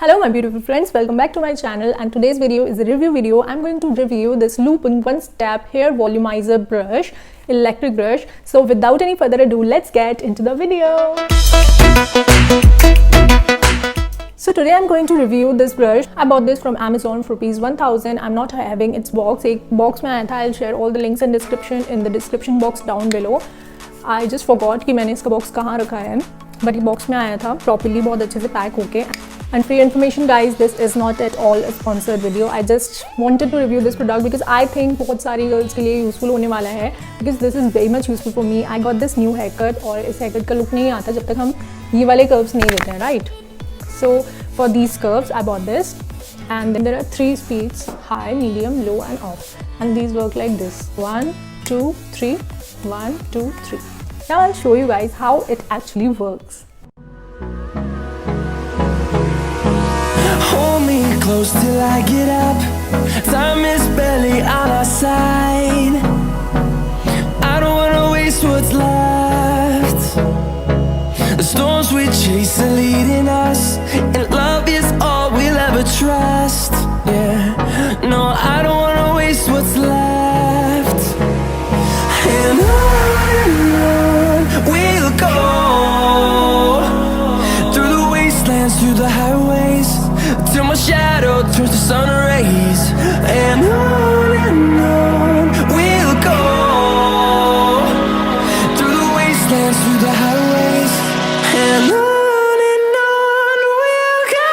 Hello my beautiful friends, welcome back to my channel, and today's video is a review video. I'm going to review this Loopan one-step hair volumizer brush, electric brush. So without any further ado, let's get into the video. So today I'm going to review this brush. I bought this from Amazon for ₹1000. I'm not having its box. एक box में आया था. I'll share all the links and description in the description box down below. I just forgot कि मैंने इसका box कहाँ रखा है. But ये box में आया था properly, बहुत अच्छे से pack होके. And for your information guys, this is not at all a sponsored video. I just wanted to review this product because I think बहुत सारी girls के लिए useful होने वाला है, because this is very much useful for me. I got this new haircut और इस haircut का look नहीं आता जब तक हम ये वाले curves नहीं देते हैं, right? So for these curves I bought this, and then there are 3 speeds: high, medium, low and off, and these work like this: 1 2 3, 1 2 3. Now I'll show you guys how it actually works. Hold me close till I get up. Time is barely on our side. I don't wanna waste what's left. The storms we chase are leading us, and love is all we'll ever trust. Yeah, no, I don't wanna waste what's left. And on we'll go, through the wastelands, through the highways, till my shadow turns to sun rays. And on we'll go, through the wastelands, through the highways, and on we'll go.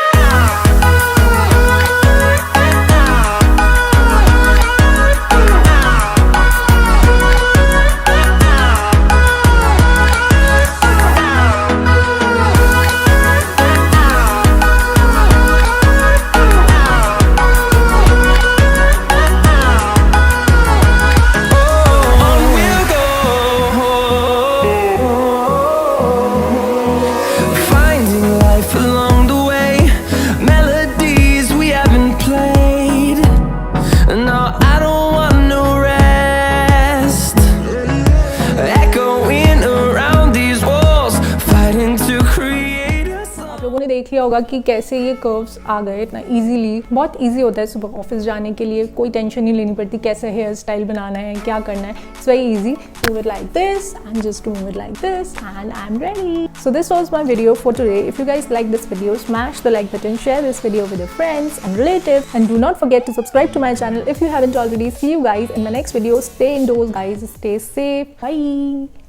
लोगों ने देख लिया होगा कि कैसे ये curves आ गए इतना इजीली. बहुत इजी होता है सुबह ऑफिस जाने के लिए, कोई टेंशन नहीं लेनी पड़ती कैसे हेयर स्टाइल बनाना है, क्या करना है. It's very easy. Move it like this and just move it like this and I'm ready. So this was my video for today. If you guys like this video, smash the like button, share this video with your friends and relatives, and do not forget to subscribe to my channel if you haven't already. See you guys in my next video. Stay indoors guys, stay safe. Bye.